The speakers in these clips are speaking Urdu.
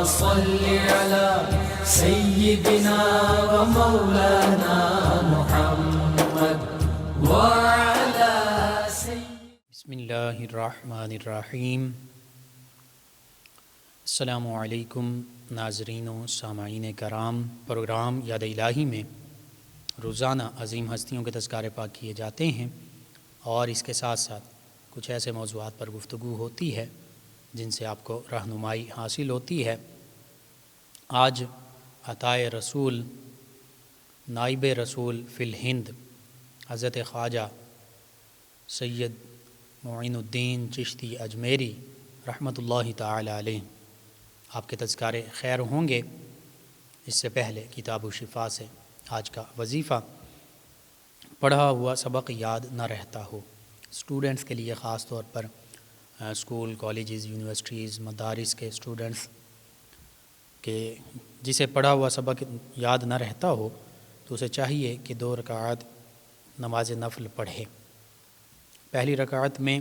صل على سيدنا ومولانا محمد وعلى بسم اللہ الرحمن الرحیم۔ السلام علیکم ناظرین و سامعین کرام۔ پروگرام یاد الہی میں روزانہ عظیم ہستیوں کے تذکارے پاک کیے جاتے ہیں اور اس کے ساتھ ساتھ کچھ ایسے موضوعات پر گفتگو ہوتی ہے جن سے آپ کو رہنمائی حاصل ہوتی ہے۔ آج عطائے رسول نائب رسول فی الہند حضرت خواجہ سید معین الدین چشتی اجمیری رحمۃ اللہ تعالی علیہ آپ کے تذکارے خیر ہوں گے۔ اس سے پہلے کتاب و شفا سے آج کا وظیفہ، پڑھا ہوا سبق یاد نہ رہتا ہو۔ اسٹوڈنٹس کے لیے خاص طور پر اسکول، کالجز، یونیورسٹیز، مدارس کے اسٹوڈنٹس کہ جسے پڑھا ہوا سبق یاد نہ رہتا ہو تو اسے چاہیے کہ 2 رکعات نماز نفل پڑھے۔ پہلی رکعت میں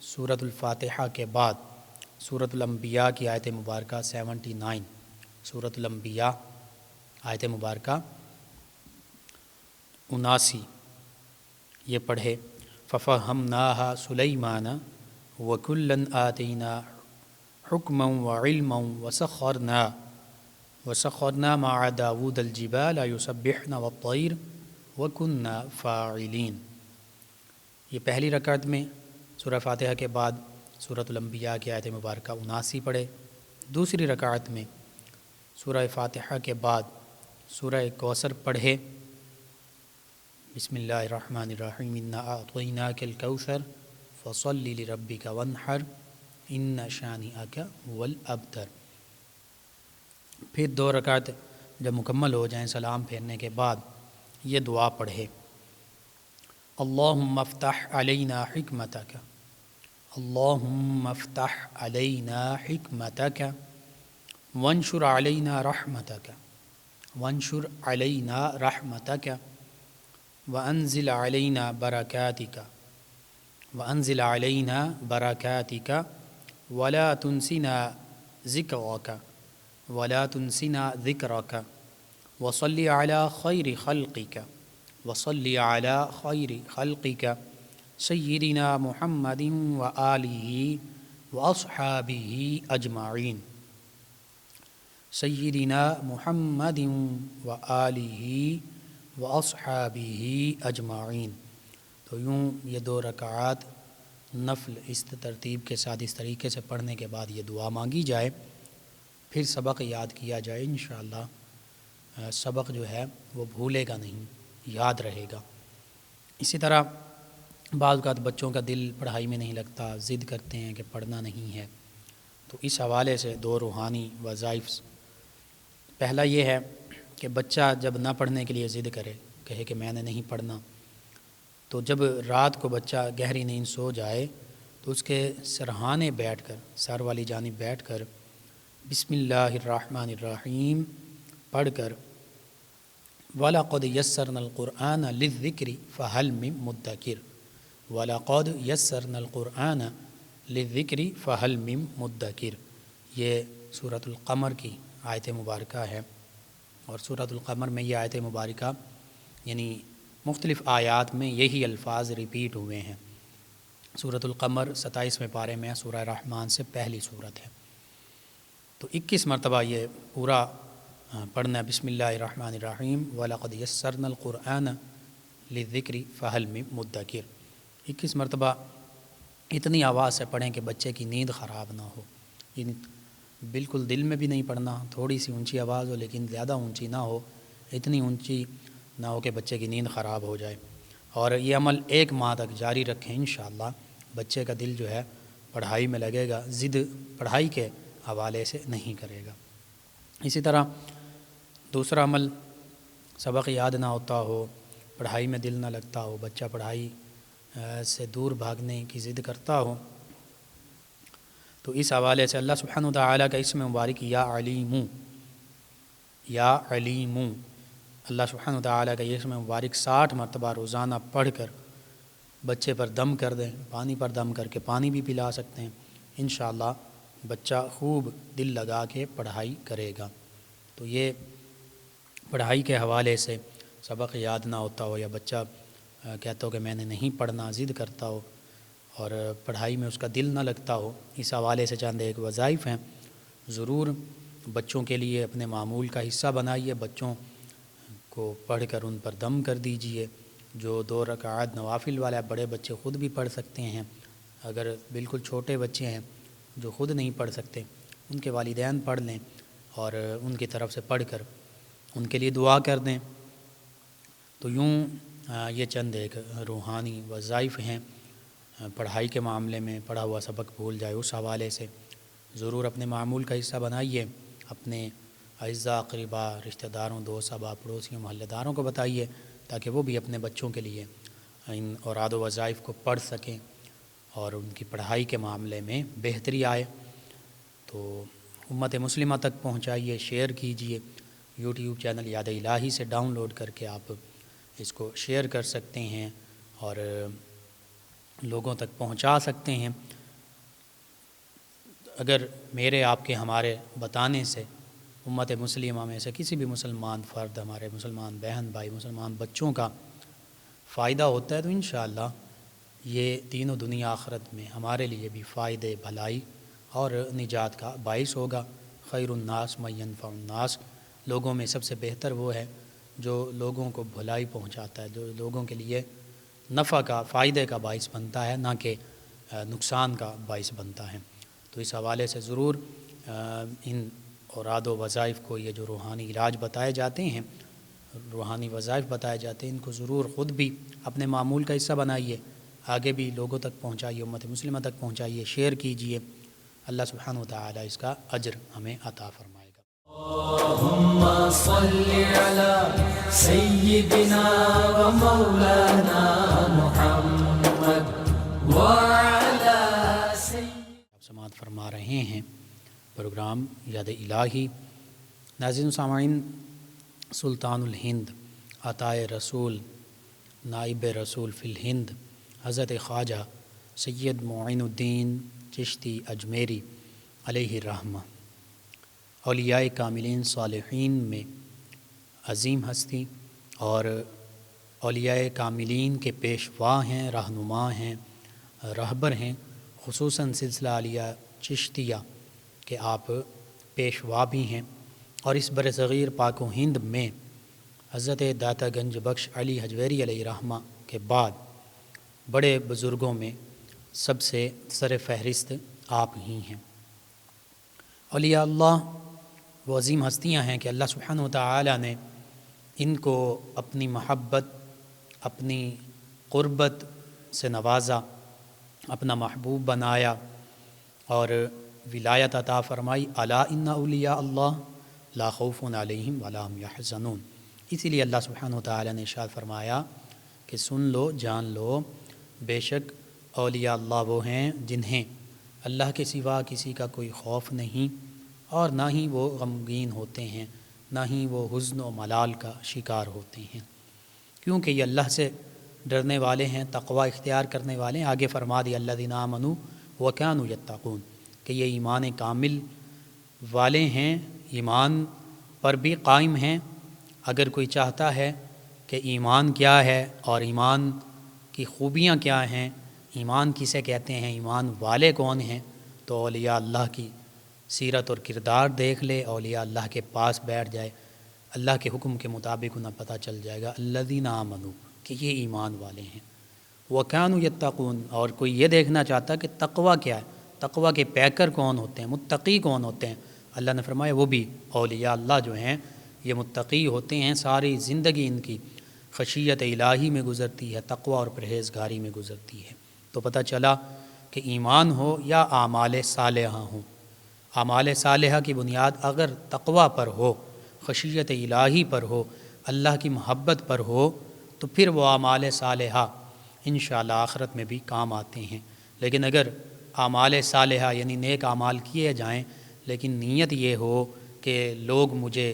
سورۃ الفاتحہ کے بعد سورۃ الانبیاء کی آیت مبارکہ 79، سورۃ الانبیاء آیت مبارکہ 79 یہ پڑھے۔ فَفَهَّمْنَاهَا سُلَيْمَانَ وَكُلًّا آتَيْنَا حُكْمًا وَعِلْمًا وَسَخَّرْنَا مَعَ دَاوُودَ الْجِبَالَ يُسَبِّحْنَ وَالطَّيْرَ وَكُنَّا فَاعِلِينَ۔ یہ پہلی رکعت میں سورہ فاتحہ کے بعد سورۃ الانبیاء کی آیت مبارکہ 79 پڑھے۔ دوسری رکعت میں سورہ فاتحہ کے بعد سورہ کوثر پڑھے۔ بسم اللہ الرحمن الرحیم، انا اعطیناک الکوثر فصل لربک وانحر ان شانئک هو الابتر۔ پھر 2 رکعت جب مکمل ہو جائیں سلام پھیرنے کے بعد یہ دعا پڑھے۔ اللہم افتح علینا حکمتک، اللہم افتح علینا حکمتک وانشر علینا رحمتک، وانشر علینا رحمتک وانزل علینا برکاتک، وانزل علینا برکاتک ولا تنسنا ذکرک، ولا تنسنا ذکرک وصلی علی خیر خلقک، وصلی علی خیر خلقک سیدنا محمد وآلہ واصحابہ اجمعین، سیدنا محمد وآلہ واصحابہ اجمعین۔ تو یوں یہ 2 رکعات نفل اس ترتیب کے ساتھ اس طریقے سے پڑھنے کے بعد یہ دعا مانگی جائے، پھر سبق یاد کیا جائے، انشاءاللہ سبق جو ہے وہ بھولے گا نہیں، یاد رہے گا۔ اسی طرح بعض اوقات بچوں کا دل پڑھائی میں نہیں لگتا، ضد کرتے ہیں کہ پڑھنا نہیں ہے، تو اس حوالے سے 2 روحانی وظائف۔ پہلا یہ ہے کہ بچہ جب نہ پڑھنے کے لیے ضد کرے، کہے کہ میں نے نہیں پڑھنا، تو جب رات کو بچہ گہری نیند سو جائے تو اس کے سرہانے بیٹھ کر، سر والی جانب بیٹھ کر بسم اللہ الرحمن الرحیم پڑھ کر وَلَقَدْ يَسَّرْنَا الْقُرْآنَ لِلذِّكْرِ فَهَلْ مِن مُدَّكِرٍ، وَلَقَدْ يَسَّرْنَا الْقُرْآنَ لِلذِّكْرِ فَهَلْ مِن مُدَّكِرٍ۔ یہ سورۃ القمر کی آیت مبارکہ ہے، اور سورۃ القمر میں یہ آیت مبارکہ یعنی مختلف آیات میں یہی الفاظ ریپیٹ ہوئے ہیں۔ سورۃ القمر 27ویں پارے میں سورہ رحمان سے پہلی سورت ہے، تو 21 مرتبہ یہ پورا پڑھنا ہے۔ بسم اللہ الرحمن الرحیم وَلَقَدْ يَسَّرْنَا الْقُرْآنَ لِلذِّكْرِ فَهَلْ مِن مُدَّكِرٍ 21 مرتبہ اتنی آواز سے پڑھیں کہ بچے کی نیند خراب نہ ہو، یعنی بالکل دل میں بھی نہیں پڑھنا، تھوڑی سی اونچی آواز ہو لیکن زیادہ اونچی نہ ہو، اتنی اونچی نہ ہو کہ بچے کی نیند خراب ہو جائے۔ اور یہ عمل 1 ماہ تک جاری رکھیں، انشاءاللہ بچے کا دل جو ہے پڑھائی میں لگے گا، ضد پڑھائی کے حوالے سے نہیں کرے گا۔ اسی طرح دوسرا عمل، سبق یاد نہ ہوتا ہو، پڑھائی میں دل نہ لگتا ہو، بچہ پڑھائی سے دور بھاگنے کی ضد کرتا ہو، تو اس حوالے سے اللہ سبحانہ وتعالی کا اسم مبارک یا علیم، یا علیم، اللہ سبحانہ وتعالی کا یہ اسم مبارک 60 مرتبہ روزانہ پڑھ کر بچے پر دم کر دیں، پانی پر دم کر کے پانی بھی پلا سکتے ہیں، انشاءاللہ بچہ خوب دل لگا کے پڑھائی کرے گا۔ تو یہ پڑھائی کے حوالے سے سبق یاد نہ ہوتا ہو یا بچہ کہتا ہو کہ میں نے نہیں پڑھنا، ضد کرتا ہو اور پڑھائی میں اس کا دل نہ لگتا ہو، اس حوالے سے چند ایک وظائف ہیں، ضرور بچوں کے لیے اپنے معمول کا حصہ بنائیے، بچوں کو پڑھ کر ان پر دم کر دیجئے۔ جو 2 رکعات نوافل والا، بڑے بچے خود بھی پڑھ سکتے ہیں، اگر بالکل چھوٹے بچے ہیں جو خود نہیں پڑھ سکتے ان کے والدین پڑھ لیں اور ان کی طرف سے پڑھ کر ان کے لیے دعا کر دیں۔ تو یوں یہ چند ایک روحانی وظائف ہیں پڑھائی کے معاملے میں، پڑھا ہوا سبق بھول جائے اس حوالے سے ضرور اپنے معمول کا حصہ بنائیے، اپنے اعزاء اقربا، رشتہ داروں، دوست احباب، پڑوسیوں، محلے داروں کو بتائیے تاکہ وہ بھی اپنے بچوں کے لیے ان اوراد و وظائف کو پڑھ سکیں اور ان کی پڑھائی کے معاملے میں بہتری آئے۔ تو امت مسلمہ تک پہنچائیے، شیئر کیجئے، یوٹیوب چینل یاد الہی سے ڈاؤن لوڈ کر کے آپ اس کو شیئر کر سکتے ہیں اور لوگوں تک پہنچا سکتے ہیں۔ اگر میرے آپ کے ہمارے بتانے سے امت مسلمہ میں سے کسی بھی مسلمان فرد، ہمارے مسلمان بہن بھائی، مسلمان بچوں کا فائدہ ہوتا ہے تو انشاءاللہ یہ دین و دنیا آخرت میں ہمارے لیے بھی فائدے، بھلائی اور نجات کا باعث ہوگا۔ خیر الناس من ینفع الناس، لوگوں میں سب سے بہتر وہ ہے جو لوگوں کو بھلائی پہنچاتا ہے، جو لوگوں کے لیے نفع کا، فائدے کا باعث بنتا ہے، نہ کہ نقصان کا باعث بنتا ہے۔ تو اس حوالے سے ضرور ان اوراد و وظائف کو، یہ جو روحانی علاج بتائے جاتے ہیں، روحانی وظائف بتائے جاتے ہیں، ان کو ضرور خود بھی اپنے معمول کا حصہ بنائیے، آگے بھی لوگوں تک پہنچائیے، امت مسلمہ تک پہنچائیے، شیئر کیجئے۔ اللہ سبحانہ وتعالی اس کا اجر ہمیں عطا فرمائے گا۔ اللہم صل علی سیدنا و مولانا محمد وعلی آپ سماعت فرما رہے ہیں پروگرام یاد الہی۔ ناظرین سامعین، سلطان الہند، عطائے رسول، نائب رسول فی الہند، حضرت خواجہ سید معین الدین چشتی اجمیری علیہ الرحمہ، اولیاء کاملین صالحین میں عظیم ہستی اور اولیاء کاملین کے پیشوا ہیں، رہنما ہیں، رہبر ہیں، خصوصاً سلسلہ عالیہ چشتیہ کہ آپ پیشوا بھی ہیں، اور اس برصغیر پاک و ہند میں حضرت داتا گنج بخش علی حجویری علیہ الرحمہ کے بعد بڑے بزرگوں میں سب سے سر فہرست آپ ہی ہیں۔ اولیاء اللہ وہ عظیم ہستیاں ہیں کہ اللہ سبحانہ وتعالی نے ان کو اپنی محبت، اپنی قربت سے نوازا، اپنا محبوب بنایا اور ولایت عطا فرمائی۔ الا ان اولیاء اللہ لا خوف علیہم ولا هم یحزنون۔ اسی لیے اللہ سبحانہ وتعالی نے ارشاد فرمایا کہ سن لو، جان لو، بے شک اولیاء اللہ وہ ہیں جنہیں اللہ کے سوا کسی کا کوئی خوف نہیں اور نہ ہی وہ غمگین ہوتے ہیں، نہ ہی وہ حزن و ملال کا شکار ہوتے ہیں، کیونکہ یہ اللہ سے ڈرنے والے ہیں، تقوی اختیار کرنے والے ہیں۔ آگے فرما دیا الذین آمنوا وکانوا یتقون، کہ یہ ایمان کامل والے ہیں، ایمان پر بھی قائم ہیں۔ اگر کوئی چاہتا ہے کہ ایمان کیا ہے اور ایمان کی خوبیاں کیا ہیں، ایمان کسے کہتے ہیں، ایمان والے کون ہیں، تو اولیاء اللہ کی سیرت اور کردار دیکھ لے، اولیاء اللہ کے پاس بیٹھ جائے، اللہ کے حکم کے مطابق انہیں پتہ چل جائے گا الذین آمنوا، کہ یہ ایمان والے ہیں، وکانوا یتقون۔ اور کوئی یہ دیکھنا چاہتا کہ تقوی کیا ہے، تقوی کے پیکر کون ہوتے ہیں، متقی کون ہوتے ہیں، اللہ نے فرمایا وہ بھی اولیاء اللہ جو ہیں یہ متقی ہوتے ہیں، ساری زندگی ان کی خشیت الہی میں گزرتی ہے، تقوی اور پرہیزگاری میں گزرتی ہے۔ تو پتہ چلا کہ ایمان ہو یا اعمال صالحہ ہوں، اعمال صالحہ کی بنیاد اگر تقوی پر ہو، خشیت الہی پر ہو، اللہ کی محبت پر ہو، تو پھر وہ اعمال صالحہ انشاءاللہ آخرت میں بھی کام آتے ہیں۔ لیکن اگر اعمال صالحہ یعنی نیک اعمال کیے جائیں لیکن نیت یہ ہو کہ لوگ مجھے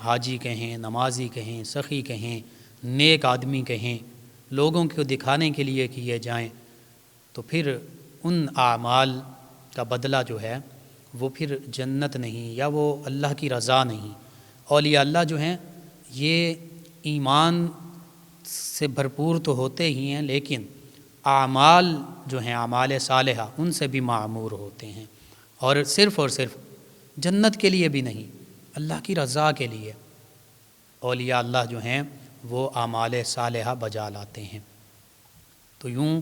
حاجی کہیں، نمازی کہیں، سخی کہیں، نیک آدمی کہیں، لوگوں کو دکھانے کے لیے کیے جائیں، تو پھر ان اعمال کا بدلہ جو ہے وہ پھر جنت نہیں یا وہ اللہ کی رضا نہیں۔ اولیاء اللہ جو ہیں یہ ایمان سے بھرپور تو ہوتے ہی ہیں، لیکن اعمال جو ہیں اعمال صالحہ ان سے بھی معمور ہوتے ہیں، اور صرف جنت کے لیے بھی نہیں، اللہ کی رضا کے لیے اولیاء اللہ جو ہیں وہ اعمال صالحہ بجا لاتے ہیں۔ تو یوں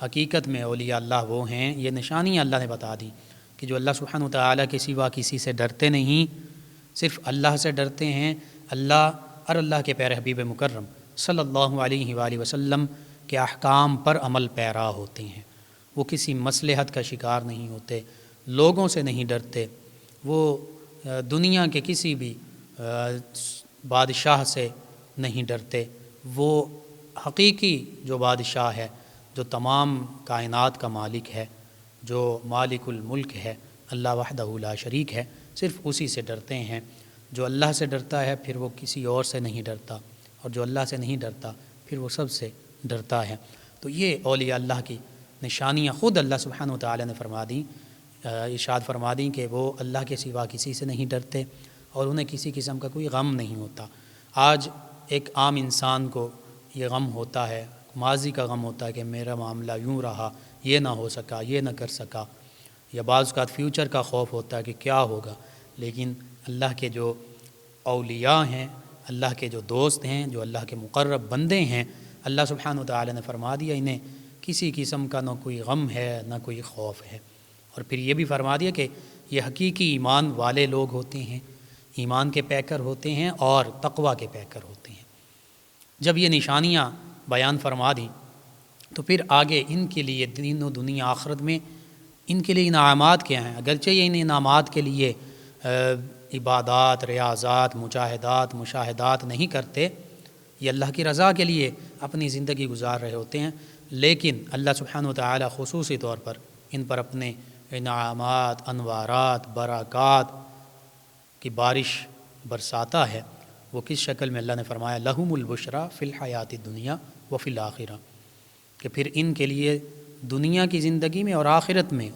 حقیقت میں اولیاء اللہ وہ ہیں، یہ نشانیاں اللہ نے بتا دی کہ جو اللہ سبحانہ وتعالیٰ کے سوا کسی سے ڈرتے نہیں، صرف اللہ سے ڈرتے ہیں، اللہ اور اللہ کے پیارے حبیب مکرم صلی اللہ علیہ وآلہ وسلم کے احکام پر عمل پیرا ہوتے ہیں۔ وہ کسی مصلحت کا شکار نہیں ہوتے، لوگوں سے نہیں ڈرتے، وہ دنیا کے کسی بھی بادشاہ سے نہیں ڈرتے۔ وہ حقیقی جو بادشاہ ہے، جو تمام کائنات کا مالک ہے، جو مالک الملک ہے، اللہ وحدہ لا شریک ہے، صرف اسی سے ڈرتے ہیں۔ جو اللہ سے ڈرتا ہے پھر وہ کسی اور سے نہیں ڈرتا، اور جو اللہ سے نہیں ڈرتا پھر وہ سب سے ڈرتا ہے۔ تو یہ اولیاء اللہ کی نشانیاں خود اللہ سبحانہ وتعالی نے فرما دیں، ارشاد فرما دیں کہ وہ اللہ کے سوا کسی سے نہیں ڈرتے اور انہیں کسی قسم کا کوئی غم نہیں ہوتا۔ آج ایک عام انسان کو یہ غم ہوتا ہے، ماضی کا غم ہوتا ہے کہ میرا معاملہ یوں رہا، یہ نہ ہو سکا، یہ نہ کر سکا، یا بعض اوقات فیوچر کا خوف ہوتا ہے کہ کیا ہوگا۔ لیکن اللہ کے جو اولیاء ہیں، اللہ کے جو دوست ہیں، جو اللہ کے مقرب بندے ہیں، اللہ سبحانہ وتعالی نے فرما دیا انہیں کسی قسم کا نہ کوئی غم ہے نہ کوئی خوف ہے۔ اور پھر یہ بھی فرما دیا کہ یہ حقیقی ایمان والے لوگ ہوتے ہیں، ایمان کے پیکر ہوتے ہیں اور تقوی کے پیکر ہوتے ہیں۔ جب یہ نشانیاں بیان فرما دیں تو پھر آگے ان کے لیے دین و دنیا آخرت میں ان کے لیے انعامات کیا ہیں۔ اگرچہ یہ ان انعامات کے لیے عبادات، ریاضات، مجاہدات، مشاہدات نہیں کرتے، یہ اللہ کی رضا کے لیے اپنی زندگی گزار رہے ہوتے ہیں، لیکن اللہ سبحانہ وتعالی خصوصی طور پر ان پر اپنے انعامات، انوارات، برکات کی بارش برساتا ہے۔ وہ کس شکل میں؟ اللہ نے فرمایا لہم البشریٰ فی الحیات الدنیا و فی الآخرہ، کہ پھر ان کے لیے دنیا کی زندگی میں اور آخرت میں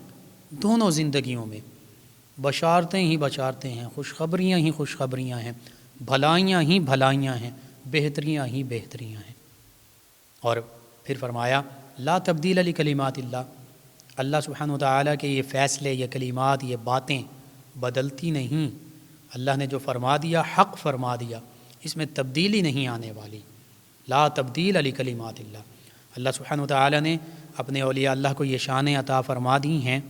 دونوں زندگیوں میں بشارتیں ہی بشارتیں ہیں، خوشخبریاں ہی خوشخبریاں ہیں، بھلائیاں ہی بھلائیاں ہیں، بہتریاں ہی بہتریاں ہیں۔ اور پھر فرمایا لا تبدیل لکلمات اللہ، اللہ سبحانہ وتعالیٰ کے یہ فیصلے، یہ کلمات، یہ باتیں بدلتی نہیں۔ اللہ نے جو فرما دیا حق فرما دیا، اس میں تبدیلی نہیں آنے والی۔ لا تبدیل لکلمات اللہ، اللہ سبحانہ وتعالیٰ نے اپنے اولیاء اللہ کو یہ شانیں عطا فرما دی ہیں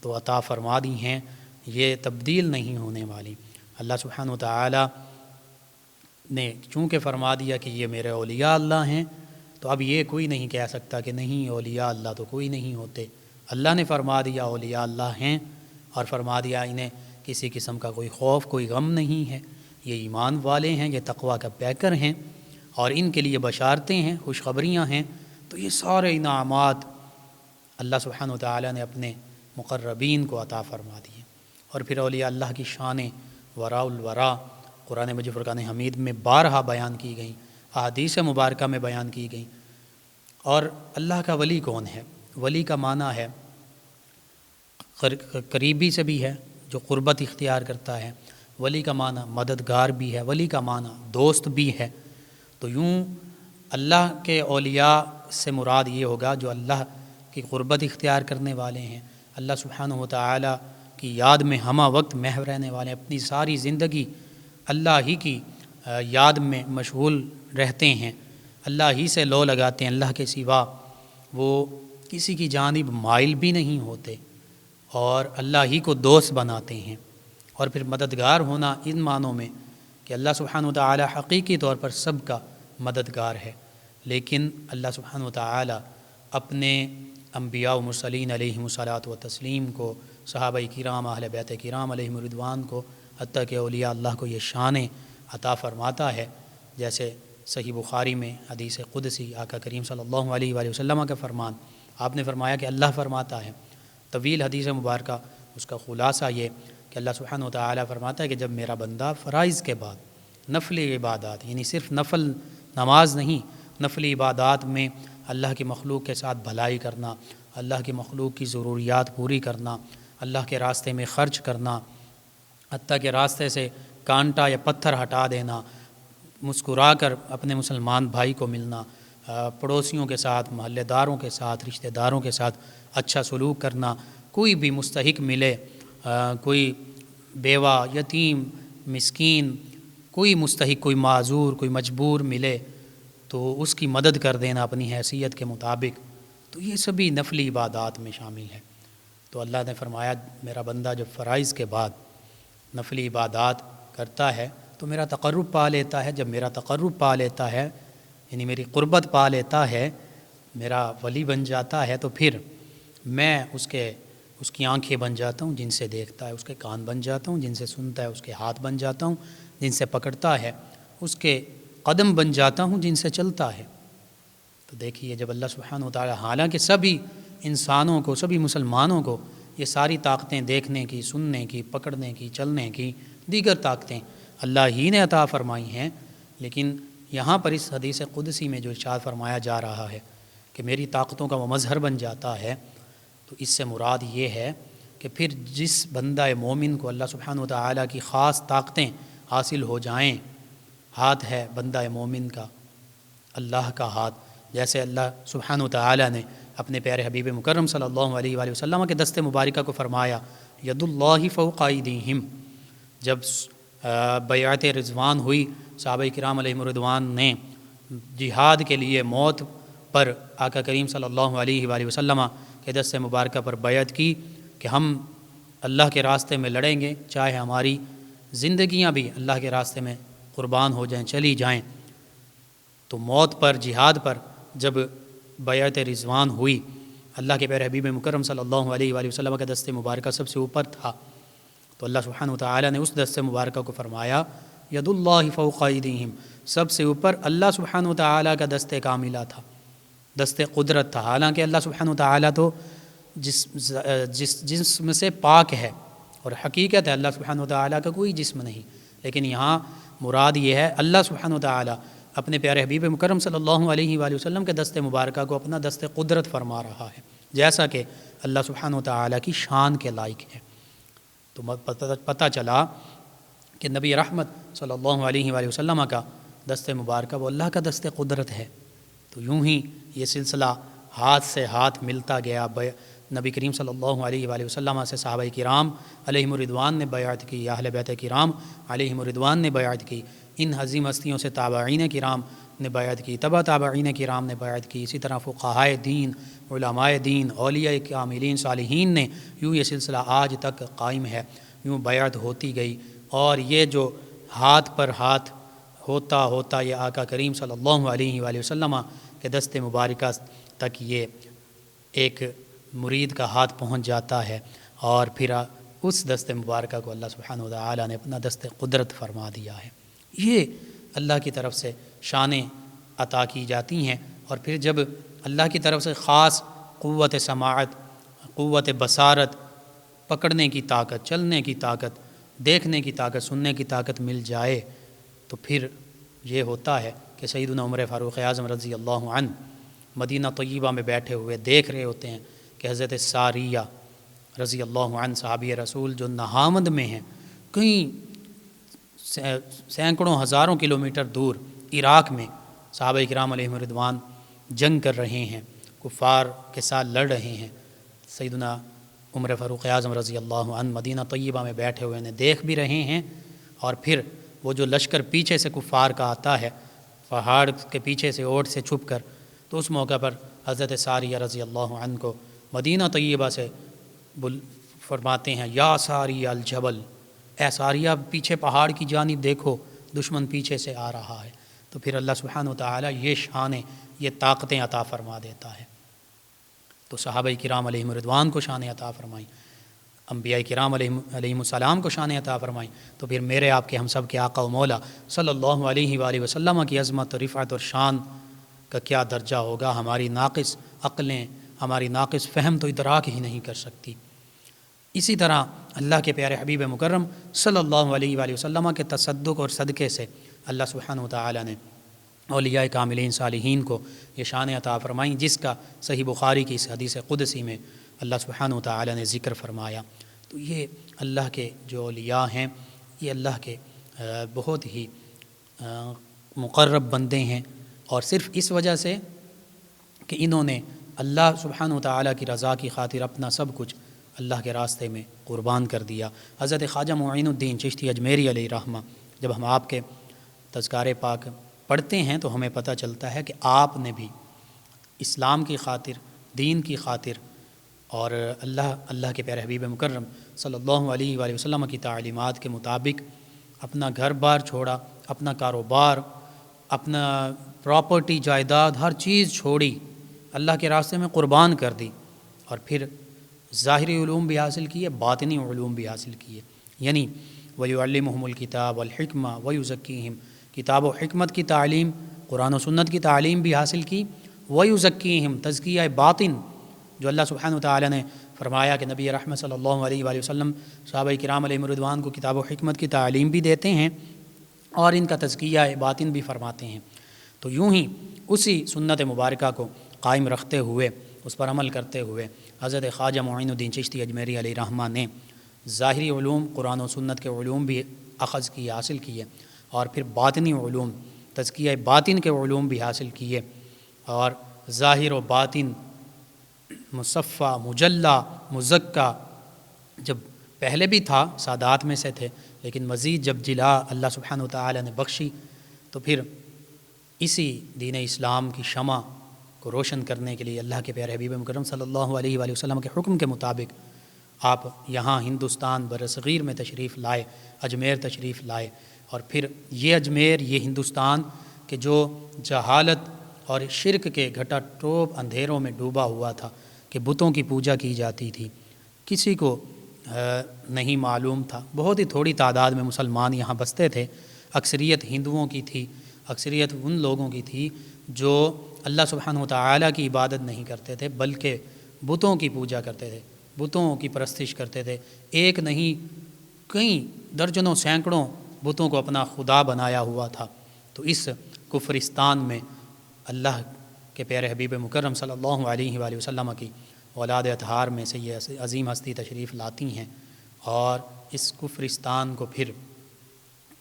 تو عطا فرما دی ہیں، یہ تبدیل نہیں ہونے والی۔ اللہ سبحانہ وتعالیٰ نے چونکہ فرما دیا کہ یہ میرے اولیاء اللہ ہیں، تو اب یہ کوئی نہیں کہہ سکتا کہ نہیں اولیاء اللہ تو کوئی نہیں ہوتے۔ اللہ نے فرما دیا اولیاء اللہ ہیں، اور فرما دیا انہیں کسی قسم کا کوئی خوف، کوئی غم نہیں ہے، یہ ایمان والے ہیں، یہ تقوی کا پیکر ہیں، اور ان کے لیے بشارتیں ہیں، خوشخبریاں ہیں۔ تو یہ سارے انعامات اللہ سبحانہ وتعالی نے اپنے مقربین کو عطا فرما دیے۔ اور پھر اولیاء اللہ کی شانیں وراء الورا قرآن مجید فرقان حمید میں بارہا بیان کی گئیں، احادیث مبارکہ میں بیان کی گئیں۔ اور اللہ کا ولی کون ہے؟ ولی کا معنی ہے قریبی سے بھی ہے، جو قربت اختیار کرتا ہے۔ ولی کا معنی مددگار بھی ہے، ولی کا معنی دوست بھی ہے۔ تو یوں اللہ کے اولیاء سے مراد یہ ہوگا جو اللہ کی قربت اختیار کرنے والے ہیں، اللہ سبحانہ وتعالی کی یاد میں ہمہ وقت محو رہنے والے، اپنی ساری زندگی اللہ ہی کی یاد میں مشغول رہتے ہیں، اللہ ہی سے لو لگاتے ہیں، اللہ کے سوا وہ کسی کی جانب مائل بھی نہیں ہوتے، اور اللہ ہی کو دوست بناتے ہیں۔ اور پھر مددگار ہونا ان معنوں میں کہ اللہ سبحانہ وتعالی حقیقی طور پر سب کا مددگار ہے، لیکن اللہ سبحانہ وتعالی اپنے انبیاء و مرسلین علیہم الصلاۃ و تسلیم کو، صحابہ کرام، اہل بیت کرام علیہم الرضوان کو، حتیٰ کہ اولیاء اللہ کو یہ شانیں عطا فرماتا ہے۔ جیسے صحیح بخاری میں حدیث قدسی آقا کریم صلی اللہ علیہ وآلہ وسلم کا فرمان، آپ نے فرمایا کہ اللہ فرماتا ہے، طویل حدیث مبارکہ، اس کا خلاصہ یہ کہ اللہ سبحانہ وتعالی فرماتا ہے کہ جب میرا بندہ فرائض کے بعد نفل عبادات، یعنی صرف نفل نماز نہیں، نفل عبادات میں اللہ کی مخلوق کے ساتھ بھلائی کرنا، اللہ کی مخلوق کی ضروریات پوری کرنا، اللہ کے راستے میں خرچ کرنا، حتیٰ کہ راستے سے کانٹا یا پتھر ہٹا دینا، مسکرا کر اپنے مسلمان بھائی کو ملنا، پڑوسیوں کے ساتھ، محلے داروں کے ساتھ، رشتہ داروں کے ساتھ اچھا سلوک کرنا، کوئی بھی مستحق ملے، کوئی بیوہ، یتیم، مسکین، کوئی مستحق، کوئی معذور، کوئی مجبور ملے تو اس کی مدد کر دینا اپنی حیثیت کے مطابق، تو یہ سبھی نفلی عبادات میں شامل ہے۔ تو اللہ نے فرمایا میرا بندہ جب فرائض کے بعد نفلی عبادات کرتا ہے تو میرا تقرب پا لیتا ہے، جب میرا تقرب پا لیتا ہے یعنی میری قربت پا لیتا ہے، میرا ولی بن جاتا ہے، تو پھر میں اس کی آنکھیں بن جاتا ہوں جن سے دیکھتا ہے، اس کے کان بن جاتا ہوں جن سے سنتا ہے، اس کے ہاتھ بن جاتا ہوں جن سے پکڑتا ہے، اس کے قدم بن جاتا ہوں جن سے چلتا ہے۔ تو دیکھیے جب اللہ سبحانہ و تعالی، حالانکہ سبھی انسانوں کو، سبھی مسلمانوں کو یہ ساری طاقتیں دیکھنے کی، سننے کی، پکڑنے کی، چلنے کی، دیگر طاقتیں اللہ ہی نے عطا فرمائی ہیں، لیکن یہاں پر اس حدیث قدسی میں جو ارشاد فرمایا جا رہا ہے کہ میری طاقتوں کا وہ مظہر بن جاتا ہے، تو اس سے مراد یہ ہے کہ پھر جس بندہ مومن کو اللہ سبحانہ و تعالیٰ کی خاص طاقتیں حاصل ہو جائیں، ہاتھ ہے بندہ مومن کا اللہ کا ہاتھ، جیسے اللہ سبحانہ و تعالیٰ نے اپنے پیارے حبیب مکرم صلی اللہ علیہ وآلہ وسلم کے دست مبارکہ کو فرمایا ید اللہ فوق ایدیہم، جب بیعت رضوان ہوئی، صحابہ کرام علیہم رضوان نے جہاد کے لیے موت پر آقا کریم صلی اللہ علیہ وآلہ وسلم کے دست مبارکہ پر بیعت کی کہ ہم اللہ کے راستے میں لڑیں گے، چاہے ہماری زندگیاں بھی اللہ کے راستے میں قربان ہو جائیں، چلی جائیں۔ تو موت پر، جہاد پر جب بیعت رضوان ہوئی، اللہ کے پیارے حبیب مکرم صلی اللہ علیہ وآلہ وسلم کا دست مبارکہ سب سے اوپر تھا، تو اللہ سبحانہ وتعالی نے اس دست مبارکہ کو فرمایا ید اللہ فوق ایدیہم، سب سے اوپر اللہ سبحانہ وتعالی کا دست کاملہ تھا، دست قدرت تھا۔ حالانکہ اللہ سبحانہ وتعالی تو جسم سے پاک ہے، اور حقیقت ہے اللہ سبحانہ وتعالی کا کوئی جسم نہیں، لیکن یہاں مراد یہ ہے اللہ سبحانہ وتعالی اپنے پیارے حبیب مکرم صلی اللہ علیہ وآلہ وسلم کے دست مبارکہ کو اپنا دست قدرت فرما رہا ہے، جیسا کہ اللہ سبحانہ وتعالی کی شان کے لائق ہے۔ تو پتہ چلا کہ نبی رحمت صلی اللہ علیہ وآلہ وسلم کا دست مبارکہ وہ اللہ کا دست قدرت ہے۔ تو یوں ہی یہ سلسلہ ہاتھ سے ہاتھ ملتا گیا، نبی کریم صلی اللہ علیہ وآلہ وسلم سے صحابہ کرام علیہم الرضوان نے بیعت کی، اہل بیت کرام علیہم الرضوان نے بیعت کی، ان عظیم ہستیوں سے تابعین کرام نے بیعت کی، تبع تابعین کرام نے بیعت کی، اسی طرح فقہائے دین، علماء دین، اولیاء کاملین، صالحین نے، یوں یہ سلسلہ آج تک قائم ہے، یوں بیعت ہوتی گئی، اور یہ جو ہاتھ پر ہاتھ ہوتا ہوتا یہ آقا کریم صلی اللہ علیہ وآلہ وسلم کے دست مبارکہ تک یہ ایک مرید کا ہاتھ پہنچ جاتا ہے، اور پھر اس دست مبارکہ کو اللہ سبحانہ وتعالی نے اپنا دست قدرت فرما دیا ہے۔ یہ اللہ کی طرف سے شانیں عطا کی جاتی ہیں، اور پھر جب اللہ کی طرف سے خاص قوت سماعت، قوت بصارت، پکڑنے کی طاقت، چلنے کی طاقت، دیکھنے کی طاقت، سننے کی طاقت مل جائے، تو پھر یہ ہوتا ہے کہ سیدنا عمر فاروق اعظم رضی اللہ عنہ مدینہ طیبہ میں بیٹھے ہوئے دیکھ رہے ہوتے ہیں کہ حضرت ساریہ رضی اللہ عنہ صحابی رسول جو نہامند میں ہیں، کئی سینکڑوں ہزاروں کلومیٹر دور عراق میں صحابہ کرام علیہم رضوان جنگ کر رہے ہیں، کفار کے ساتھ لڑ رہے ہیں، سیدنا عمر فاروق اعظم رضی اللہ عنہ مدینہ طیبہ میں بیٹھے ہوئے انہیں دیکھ بھی رہے ہیں، اور پھر وہ جو لشکر پیچھے سے کفار کا آتا ہے پہاڑ کے پیچھے سے اوٹ سے چھپ کر، تو اس موقع پر حضرت ساریہ رضی اللہ عنہ کو مدینہ طیبہ سے فرماتے ہیں یا ساریہ الجبل، اے ساریہ پیچھے پہاڑ کی جانب دیکھو، دشمن پیچھے سے آ رہا ہے۔ تو پھر اللہ سبحانہ وتعالی یہ شانیں، یہ طاقتیں عطا فرما دیتا ہے۔ تو صحابہ کرام علیہم رضوان کو شانیں عطا فرمائیں، انبیاء کرام علیہم السلام کو شانیں عطا فرمائیں، تو پھر میرے آپ کے ہم سب کے آقا و مولا صلی اللہ علیہ وآلہ وسلم کی عظمت و رفعت اور شان کا کیا درجہ ہوگا، ہماری ناقص عقلیں، ہماری ناقص فہم تو ادراک ہی نہیں کر سکتی۔ اسی طرح اللہ کے پیارے حبیب مکرم صلی اللہ علیہ وآلہ وسلم کے تصدق اور صدقے سے اللہ سبحانہ وتعالی نے اولیاء کاملین صالحین کو یہ شان عطا فرمائیں، جس کا صحیح بخاری کی اس حدیث قدسی میں اللہ سبحانہ وتعالی نے ذکر فرمایا تو یہ اللہ کے جو اولیاء ہیں یہ اللہ کے بہت ہی مقرب بندے ہیں، اور صرف اس وجہ سے کہ انہوں نے اللہ سبحانہ و تعالیٰ کی رضا کی خاطر اپنا سب کچھ اللہ کے راستے میں قربان کر دیا۔ حضرت خواجہ معین الدین چشتی اجمیری علیہ رحمہ، جب ہم آپ کے تذکارے پاک پڑھتے ہیں تو ہمیں پتہ چلتا ہے کہ آپ نے بھی اسلام کی خاطر، دین کی خاطر اور اللہ کے پیارے حبیب مکرم صلی اللہ علیہ وآلہ وسلم کی تعلیمات کے مطابق اپنا گھر بار چھوڑا، اپنا کاروبار، اپنا پراپرٹی، جائیداد، ہر چیز چھوڑی، اللہ کے راستے میں قربان کر دی، اور پھر ظاہری علوم بھی حاصل کیے، باطنی علوم بھی حاصل کیے، یعنی وَيُعَلِّمُهُمُ الْكِتَابَ وَالْحِكْمَةَ وَيُزَكِّيهِمْ، کتاب و حکمت کی تعلیم، قرآن و سنت کی تعلیم بھی حاصل کی، وَيُزَكِّيهِمْ، تزکیہ باطن، جو اللہ سبحانہ وتعالی نے فرمایا کہ نبی رحمت صلی اللہ علیہ وآلہ وسلم صحابہ کرام علیہم رضوان کو کتاب و حکمت کی تعلیم بھی دیتے ہیں اور ان کا تزکیہ باطن بھی فرماتے ہیں۔ تو یوں ہی اسی سنت مبارکہ کو قائم رکھتے ہوئے، اس پر عمل کرتے ہوئے حضرت خواجہ معین الدین چشتی اجمیری علیہ رحمہ نے ظاہری علوم، قرآن و سنت کے علوم بھی اخذ کیے، حاصل کیے، اور پھر باطنی علوم، تزکیہ باطن کے علوم بھی حاصل کیے، اور ظاہر و باطن مصفہ، مجلہ، مزکہ جب پہلے بھی تھا، سادات میں سے تھے، لیکن مزید جب جلا اللہ سبحانہ وتعالی نے بخشی تو پھر اسی دین اسلام کی شمع کو روشن کرنے کے لیے اللہ کے پیارے حبیب مکرم صلی اللہ علیہ وآلہ وسلم کے حکم کے مطابق آپ یہاں ہندوستان برصغیر میں تشریف لائے، اجمیر تشریف لائے، اور پھر یہ اجمیر، یہ ہندوستان کہ جو جہالت اور شرک کے گھٹا ٹوپ اندھیروں میں ڈوبا ہوا تھا، کہ بتوں کی پوجا کی جاتی تھی، کسی کو نہیں معلوم تھا، بہت ہی تھوڑی تعداد میں مسلمان یہاں بستے تھے، اکثریت ہندوؤں کی تھی، اکثریت ان لوگوں کی تھی جو اللہ سبحانہ وتعالی کی عبادت نہیں کرتے تھے بلکہ بتوں کی پوجا کرتے تھے، بتوں کی پرستش کرتے تھے، ایک نہیں کئی درجنوں سینکڑوں بتوں کو اپنا خدا بنایا ہوا تھا۔ تو اس کفرستان میں اللہ کے پیارے حبیب مکرم صلی اللہ علیہ وآلہ وسلم کی اولاد اطہار میں سے یہ عظیم ہستی تشریف لاتی ہیں اور اس کفرستان کو پھر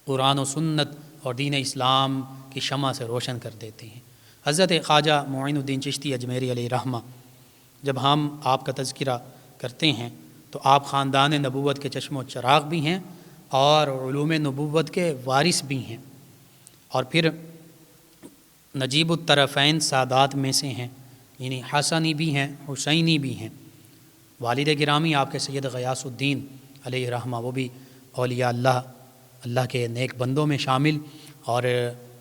قرآن و سنت اور دین اسلام کی شمع سے روشن کر دیتے ہیں۔ حضرت خواجہ معین الدین چشتی اجمیری علیہ رحمہ، جب ہم آپ کا تذکرہ کرتے ہیں تو آپ خاندان نبوت کے چشم و چراغ بھی ہیں اور علوم نبوت کے وارث بھی ہیں، اور پھر نجیب الطرفین سادات میں سے ہیں، یعنی حسنی بھی ہیں، حسینی بھی ہیں۔ والد گرامی آپ کے سید غیاث الدین علیہ رحمہ، وہ بھی اولیاء اللہ کے نیک بندوں میں شامل، اور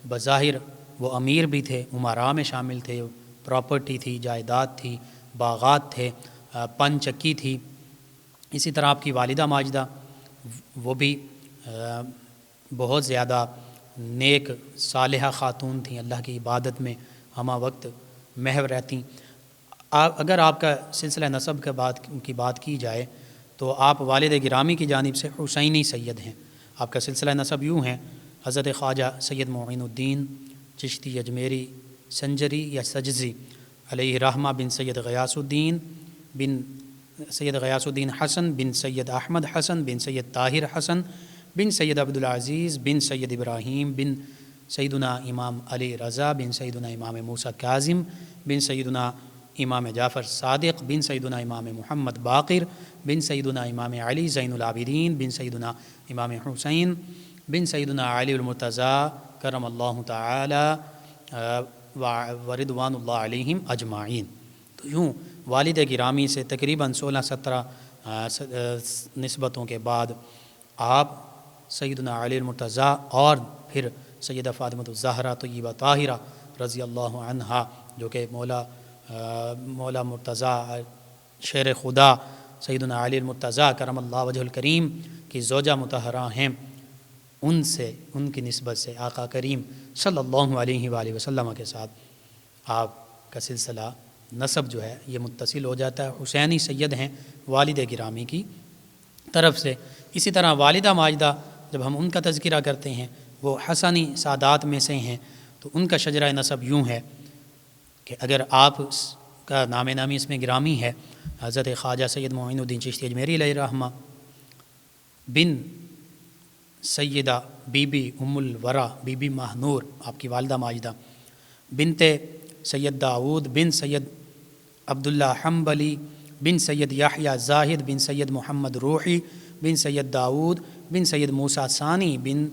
بظاہر وہ امیر بھی تھے، امراء میں شامل تھے، پراپرٹی تھی، جائیداد تھی، باغات تھے، پن چکی تھی۔ اسی طرح آپ کی والدہ ماجدہ، وہ بھی بہت زیادہ نیک صالحہ خاتون تھیں، اللہ کی عبادت میں ہمہ وقت محو رہتیں۔ اگر آپ کا سلسلہ نسب کی بات کی جائے تو آپ والد گرامی کی جانب سے حسینی سید ہیں۔ آپ کا سلسلہ نسب یوں ہے: حضرت خواجہ سید معین الدین چشتی اجمیری سنجری یا سجزی علیہ رحمہ بن سید غیاث الدین حسن بن سید احمد حسن بن سید طاہر حسن بن سید عبدالعزیز بن سید ابراہیم بن سیدنا امام علی رضا بن سیدنا امام موسیٰ کاظم بن سیدنا امام جعفر صادق بن سیدنا امام محمد باقر بن سیدنا امام علی زین العابدین بن سیدنا امام حسین بن سیدنا علی المرتضیٰ کرم اللہ تعالی ورضوان اللہ علیہم اجمعین۔ تو یوں والد گرامی سے تقریباً 16-17 نسبتوں کے بعد آپ سیدنا علی المرتضیٰ اور پھر سیدہ فاطمہ الزہرا طیبہ طاہرہ رضی اللہ عنہا، جو کہ مولا مرتضیٰ شیر خدا سیدنا علی المرتضیٰ کرم اللہ وجہ الکریم کی زوجہ مطہرہ ہیں، ان کی نسبت سے آقا کریم صلی اللہ علیہ وآلہ وسلم کے ساتھ آپ کا سلسلہ نسب جو ہے یہ متصل ہو جاتا ہے۔ حسینی سید ہیں والد گرامی کی طرف سے۔ اسی طرح والدہ ماجدہ، جب ہم ان کا تذکرہ کرتے ہیں، وہ حسنی سادات میں سے ہیں، تو ان کا شجرہ نسب یوں ہے کہ اگر آپ کا نام نامی اس میں گرامی ہے حضرت خواجہ سید معین الدین چشتی اجمیری علیہ رحمہ، بن سیدہ بی بی ام الورا بی بی ماہنور آپ کی والدہ ماجدہ، بنت سید داود بن سید عبداللہ حنبلی بن سید یحییٰ زاہد بن سید محمد روحی بن سید داود بن سید موسیٰ ثانی بن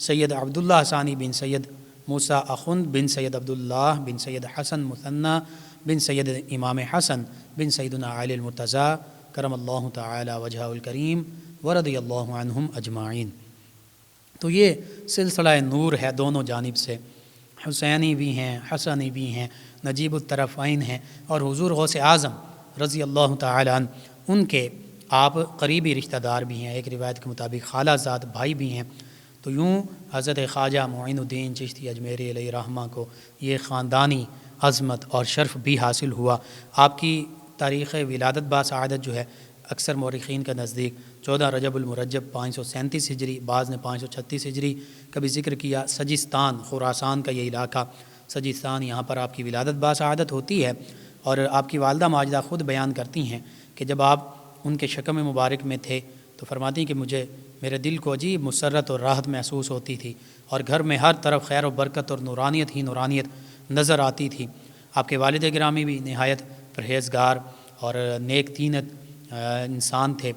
سید عبداللہ ثانی بن سید موسیٰ اخند بن سید عبداللہ بن سید حسن مثنی بن سید امام حسن بن سیدنا علی المرتضیٰ کرم اللہ تعالی وجہہ الکریم ورضی اللہ عنہم اجمعین۔ تو یہ سلسلہ نور ہے دونوں جانب سے، حسینی بھی ہیں، حسنی بھی ہیں، نجیب الطرفین ہیں، اور حضور غوث اعظم رضی اللہ تعالی عنہ ان کے آپ قریبی رشتہ دار بھی ہیں، ایک روایت کے مطابق خالہ زاد بھائی بھی ہیں۔ تو یوں حضرت خواجہ معین الدین چشتی اجمیری علیہ رحمہ کو یہ خاندانی عظمت اور شرف بھی حاصل ہوا۔ آپ کی تاریخ ولادت باسعادت جو ہے اکثر مورخین کا نزدیک 14 رجب المرجب 537 ہجری، بعض نے 536 ہجری کا بھی ذکر کیا۔ سجستان خراسان کا یہ علاقہ سجستان، یہاں پر آپ کی ولادت باسعادت ہوتی ہے، اور آپ کی والدہ ماجدہ خود بیان کرتی ہیں کہ جب آپ ان کے شکم مبارک میں تھے تو فرماتی کہ مجھے میرے دل کو عجیب مسرت اور راحت محسوس ہوتی تھی، اور گھر میں ہر طرف خیر و برکت اور نورانیت ہی نورانیت نظر آتی تھی۔ آپ کے والد گرامی بھی نہایت پرہیزگار اور نیک تینت انسان تھے۔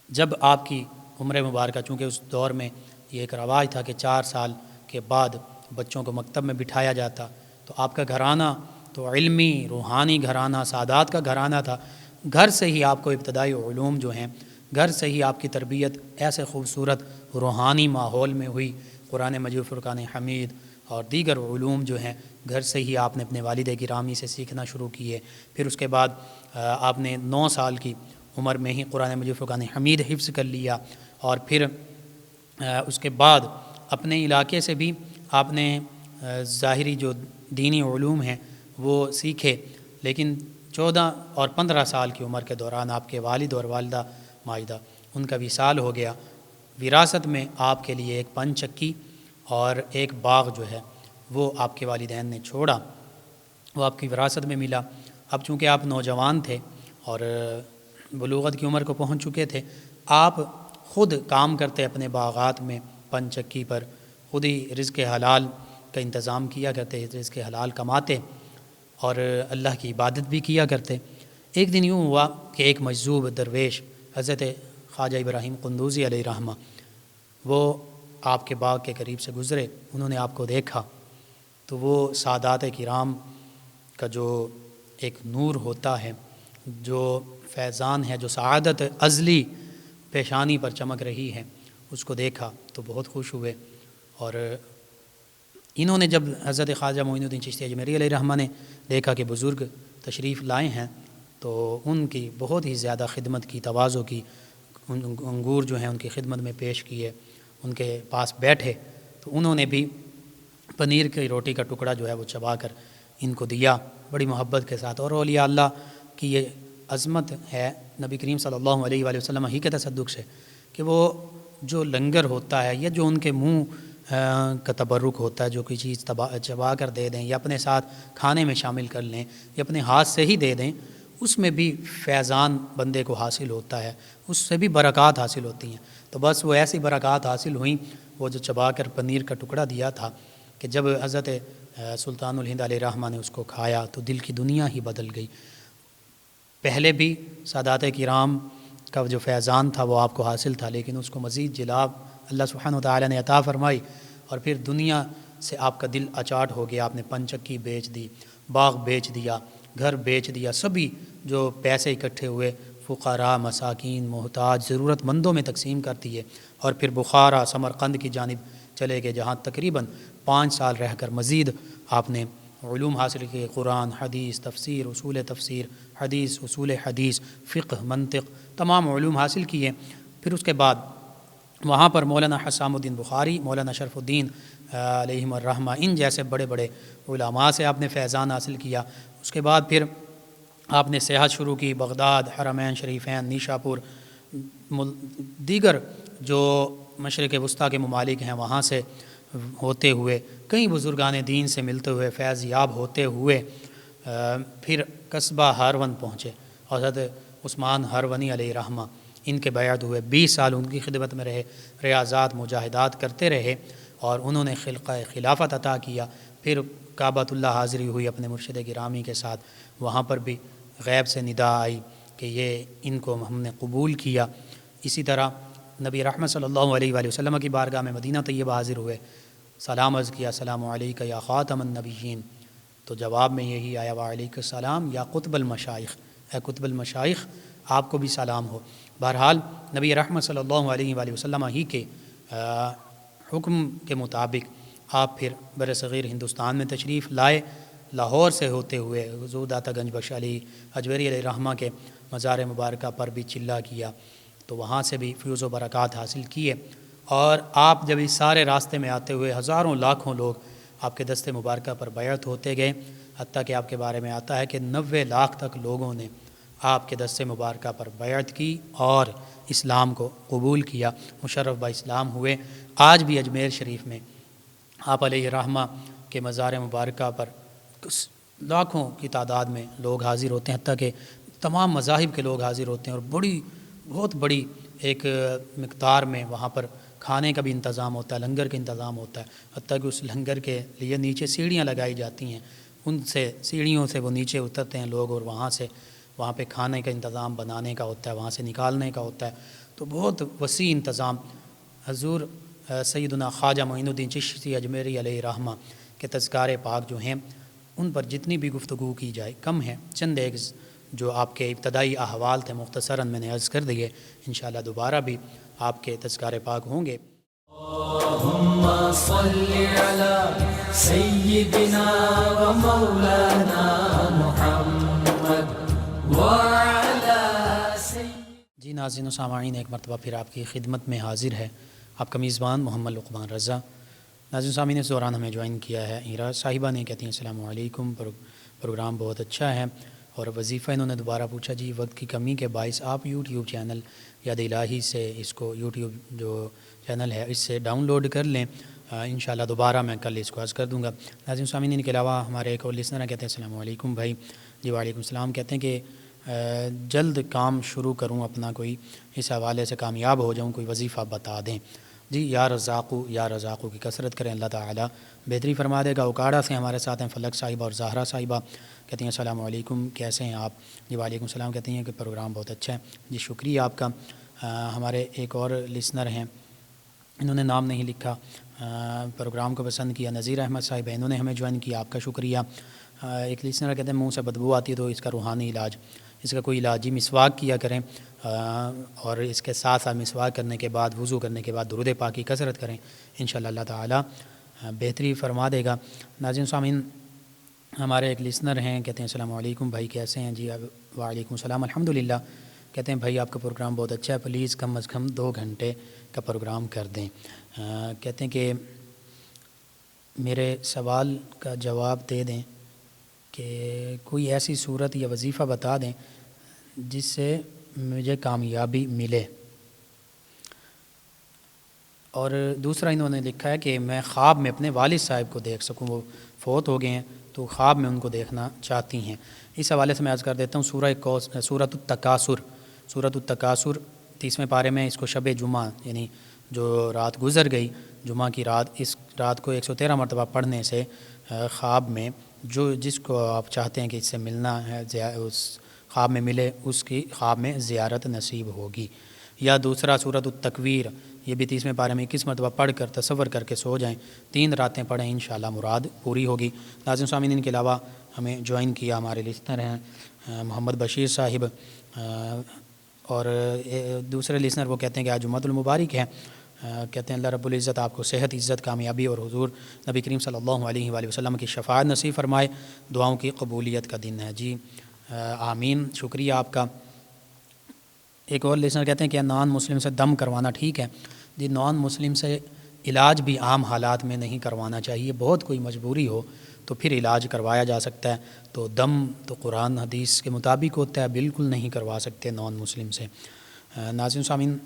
جب آپ کی عمر مبارکہ، چونکہ اس دور میں یہ ایک رواج تھا کہ 4 سال کے بعد بچوں کو مکتب میں بٹھایا جاتا، تو آپ کا گھرانہ تو علمی روحانی گھرانہ، سادات کا گھرانہ تھا۔ گھر سے ہی آپ کو ابتدائی علوم جو ہیں، گھر سے ہی آپ کی تربیت ایسے خوبصورت روحانی ماحول میں ہوئی، قرآن مجید، فرقان حمید اور دیگر علوم جو ہیں گھر سے ہی آپ نے اپنے والد گرامی سے سیکھنا شروع کیے۔ پھر اس کے بعد آپ نے 9 سال کی عمر میں ہی قرآن مجید فرقان حمید حفظ کر لیا، اور پھر اس کے بعد اپنے علاقے سے بھی آپ نے ظاہری جو دینی علوم ہیں وہ سیکھے، لیکن 14 اور 15 سال کی عمر کے دوران آپ کے والد اور والدہ ماجدہ ان کا وصال ہو گیا۔ وراثت میں آپ کے لیے ایک پن چکی اور ایک باغ جو ہے وہ آپ کے والدین نے چھوڑا، وہ آپ کی وراثت میں ملا۔ اب چونکہ آپ نوجوان تھے اور بلوغت کی عمر کو پہنچ چکے تھے، آپ خود کام کرتے اپنے باغات میں، پن چکی پر خود ہی رزق حلال کا انتظام کیا کرتے، رزق حلال کماتے اور اللہ کی عبادت بھی کیا کرتے۔ ایک دن یوں ہوا کہ ایک مجذوب درویش حضرت خواجہ ابراہیم قندوزی علیہ رحمہ وہ آپ کے باغ کے قریب سے گزرے، انہوں نے آپ کو دیکھا تو وہ سادات کرام کا جو ایک نور ہوتا ہے، جو فیضان ہے، جو سعادت ازلی پیشانی پر چمک رہی ہے، اس کو دیکھا تو بہت خوش ہوئے۔ اور انہوں نے جب حضرت خواجہ معین الدین چشتی اجمیری علیہ رحمہ نے دیکھا کہ بزرگ تشریف لائے ہیں تو ان کی بہت ہی زیادہ خدمت کی، تواضع کی، انگور جو ہیں ان کی خدمت میں پیش کیے، ان کے پاس بیٹھے تو انہوں نے بھی پنیر کی روٹی کا ٹکڑا جو ہے وہ چبا کر ان کو دیا بڑی محبت کے ساتھ۔ اور اولیاء اللہ کی یہ عظمت ہے نبی کریم صلی اللہ علیہ وآلہ وسلم ہی کے تصدق سے کہ وہ جو لنگر ہوتا ہے یا جو ان کے منہ کا تبرک ہوتا ہے، جو کوئی چیز چبا کر دے دیں یا اپنے ساتھ کھانے میں شامل کر لیں یا اپنے ہاتھ سے ہی دے دیں، اس میں بھی فیضان بندے کو حاصل ہوتا ہے، اس سے بھی برکات حاصل ہوتی ہیں۔ تو بس وہ ایسی برکات حاصل ہوئیں، وہ جو چبا کر پنیر کا ٹکڑا دیا تھا کہ جب حضرت سلطان الہند علیہ رحمہ نے اس کو کھایا تو دل کی دنیا ہی بدل گئی۔ پہلے بھی سادات کرام کا جو فیضان تھا وہ آپ کو حاصل تھا، لیکن اس کو مزید جلاب اللہ سبحانہ وتعالی نے عطا فرمائی، اور پھر دنیا سے آپ کا دل اچاٹ ہو گیا۔ آپ نے پنچکی بیچ دی، باغ بیچ دیا، گھر بیچ دیا، سبھی جو پیسے اکٹھے ہوئے فقراء، مساکین، محتاج، ضرورت مندوں میں تقسیم کر دیے، اور پھر بخارا سمرقند کی جانب چلے گئے، جہاں تقریباً 5 سال رہ کر مزید آپ نے علوم حاصل کیے، قرآن، حدیث، تفسیر، اصول تفسیر، حدیث، اصول حدیث، فقہ، منطق، تمام علوم حاصل کیے۔ پھر اس کے بعد وہاں پر مولانا حسام الدین بخاری، مولانا شرف الدین علیہم الرحمہ، ان جیسے بڑے بڑے علماء سے آپ نے فیضان حاصل کیا۔ اس کے بعد پھر آپ نے سیاحت شروع کی، بغداد، حرمین شریفین، نیشاپور، دیگر جو مشرق وسطیٰ کے ممالک ہیں وہاں سے ہوتے ہوئے، کئی بزرگان دین سے ملتے ہوئے، فیض یاب ہوتے ہوئے پھر قصبہ ہارون پہنچے، حضرت عثمان ہارونی علیہ رحمہ ان کے بیعت ہوئے، 20 سال ان کی خدمت میں رہے، ریاضات مجاہدات کرتے رہے اور انہوں نے خلقہ خلافت عطا کیا۔ پھر کعبۃ اللہ حاضری ہوئی اپنے مرشد گرامی کے ساتھ، وہاں پر بھی غیب سے ندا آئی کہ یہ ان کو ہم نے قبول کیا۔ اسی طرح نبی رحمت صلی اللہ علیہ وآلہ وسلم کی بارگاہ میں مدینہ طیبہ حاضر ہوئے، سلام عرض کیا، السلام علیکہ یا خاتم النبیین، تو جواب میں یہی آیا وعلیکم السلام یا قطب المشائخ، اے قطب المشائخ آپ کو بھی سلام ہو۔ بہرحال نبی رحمت صلی اللہ علیہ وآلہ وسلم ہی کے حکم کے مطابق آپ پھر برصغیر ہندوستان میں تشریف لائے، لاہور سے ہوتے ہوئے حضور داتا گنج بخش علی اجمیری علیہ رحمہ کے مزار مبارکہ پر بھی چلہ کیا، تو وہاں سے بھی فیوز و برکات حاصل کیے۔ اور آپ جب اس سارے راستے میں آتے ہوئے ہزاروں لاکھوں لوگ آپ کے دست مبارکہ پر بیعت ہوتے گئے، حتیٰ کہ آپ کے بارے میں آتا ہے کہ 90 لاکھ تک لوگوں نے آپ کے دست مبارکہ پر بیعت کی اور اسلام کو قبول کیا، مشرف با اسلام ہوئے۔ آج بھی اجمیر شریف میں آپ علیہ رحمہ کے مزار مبارکہ پر لاکھوں کی تعداد میں لوگ حاضر ہوتے ہیں، حتیٰ کہ تمام مذاہب کے لوگ حاضر ہوتے ہیں، اور بہت بڑی ایک مقدار میں وہاں پر کھانے کا بھی انتظام ہوتا ہے، لنگر کا انتظام ہوتا ہے، حتیٰ کہ اس لنگر کے لیے نیچے سیڑھیاں لگائی جاتی ہیں، ان سے سیڑھیوں سے وہ نیچے اترتے ہیں لوگ، اور وہاں پہ کھانے کا انتظام بنانے کا ہوتا ہے، وہاں سے نکالنے کا ہوتا ہے، تو بہت وسیع انتظام۔ حضور سیدنا خواجہ معین الدین چشتی اجمیری علیہ رحمہ کے تذکار پاک جو ہیں ان پر جتنی بھی گفتگو کی جائے کم ہے۔ چند ایک جو آپ کے ابتدائی احوال تھے مختصراً میں نے عرض کر دیے، انشاءاللہ دوبارہ بھی آپ کے تذکار پاک ہوں گے۔ اللہم صلی علی سیدنا و مولانا محمد وعلی جی ناظرین و سامعین، ایک مرتبہ پھر آپ کی خدمت میں حاضر ہے آپ کا میزبان محمد لقمان رضا۔ ناظرین و سامعین، اس دوران ہمیں جوائن کیا ہے ہیرا صاحبہ نے، کہتی ہیں السلام علیکم، پروگرام بہت اچھا ہے، اور وظیفہ انہوں نے دوبارہ پوچھا جی وقت کی کمی کے باعث آپ یوٹیوب چینل یاد الہی سے اس کو یوٹیوب جو چینل ہے اس سے ڈاؤن لوڈ کر لیں، انشاءاللہ دوبارہ میں کل اس کو عرض کر دوں گا۔ ناظرین سامعین، ان کے علاوہ ہمارے ایک اور لسنر کہتے ہیں السلام علیکم بھائی۔ جی وعلیکم السلام، کہتے ہیں کہ جلد کام شروع کروں اپنا، کوئی اس حوالے سے کامیاب ہو جاؤں، کوئی وظیفہ بتا دیں۔ جی یا رزاقو کی کثرت کریں، اللہ تعالیٰ بہتری فرما دے گا۔ اوکاڑا سے ہمارے ساتھ ہیں فلک صاحبہ اور زہرا صاحبہ، کہتی ہیں السلام علیکم، کیسے ہیں آپ؟ جی وعلیکم السلام، کہتی ہیں کہ پروگرام بہت اچھا ہے۔ جی شکریہ آپ کا۔ ہمارے ایک اور لسنر ہیں، انہوں نے نام نہیں لکھا، پروگرام کو پسند کیا، نذیر احمد صاحب ہیں، انہوں نے ہمیں جوائن کیا، آپ کا شکریہ۔ ایک لسنر کہتے ہیں منہ سے بدبو آتی ہے تو اس کا روحانی علاج، اس کا کوئی علاج، مسواک کیا کریں، اور اس کے ساتھ ساتھ مسواک کرنے کے بعد وضو کرنے کے بعد درود پاک کی کثرت کریں، انشاءاللہ اللہ تعالیٰ بہتری فرما دے گا۔ ناظرین سامعین، ہمارے ایک لسنر ہیں، کہتے ہیں السلام علیکم بھائی، کیسے ہیں؟ جی وعلیکم السلام، الحمدللہ، کہتے ہیں بھائی آپ کا پروگرام بہت اچھا ہے، پلیز کم از کم 2 گھنٹے کا پروگرام کر دیں۔ کہتے ہیں کہ میرے سوال کا جواب دے دیں کہ کوئی ایسی صورت یا وظیفہ بتا دیں جس سے مجھے کامیابی ملے، اور دوسرا انہوں نے لکھا ہے کہ میں خواب میں اپنے والد صاحب کو دیکھ سکوں، وہ فوت ہو گئے ہیں تو خواب میں ان کو دیکھنا چاہتی ہیں۔ اس حوالے سے میں عرض کر دیتا ہوں، سورۃ التکاثر 30ویں پارے میں اس کو شب جمعہ، یعنی جو رات گزر گئی جمعہ کی رات، اس رات کو 113 مرتبہ پڑھنے سے خواب میں جس کو آپ چاہتے ہیں کہ اس سے ملنا ہے، اس خواب میں ملے، اس کی خواب میں زیارت نصیب ہوگی۔ یا دوسرا سورۃ التکویر، یہ بھی 30ویں پارے میں 21 مرتبہ پڑھ کر تصور کر کے سو جائیں، 3 راتیں پڑھیں، انشاءاللہ مراد پوری ہوگی۔ ناظرین سامعین، ان کے علاوہ ہمیں جوائن کیا ہمارے لسنر ہیں محمد بشیر صاحب، اور دوسرے لسنر وہ کہتے ہیں کہ آج جمعۃ المبارک ہے، کہتے ہیں اللہ رب العزت آپ کو صحت، عزت، کامیابی اور حضور نبی کریم صلی اللہ علیہ وآلہ وسلم کی شفاعت نصیب فرمائے، دعاؤں کی قبولیت کا دن ہے۔ جی آمین، شکریہ آپ کا۔ ایک اور لسنر کہتے ہیں کہ نان مسلم سے دم کروانا ٹھیک ہے؟ جی نان مسلم سے علاج بھی عام حالات میں نہیں کروانا چاہیے، بہت کوئی مجبوری ہو تو پھر علاج کروایا جا سکتا ہے، تو دم تو قرآن حدیث کے مطابق ہوتا ہے، بالکل نہیں کروا سکتے نان مسلم سے۔ ناظرین سامعین،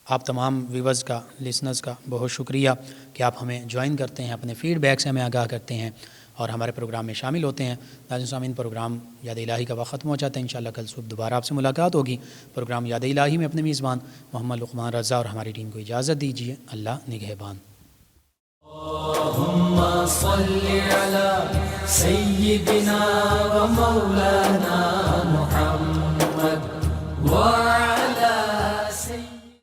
آپ تمام ویورز کا، لسنرز کا بہت شکریہ کہ آپ ہمیں جوائن کرتے ہیں، اپنے فیڈ بیک سے ہمیں آگاہ کرتے ہیں، اور ہمارے پروگرام میں شامل ہوتے ہیں۔ ناظرین سامعین، پروگرام یاد الہی کا وقت ختم ہو جاتا ہے۔ انشاءاللہ کل صبح دوبارہ آپ سے ملاقات ہوگی۔ پروگرام یاد الہی میں اپنے میزبان محمد لقمان رضا اور ہماری ٹیم کو اجازت دیجیے۔ اللہ نگہبان۔ اللهم صل على سيدنا ومولانا محمد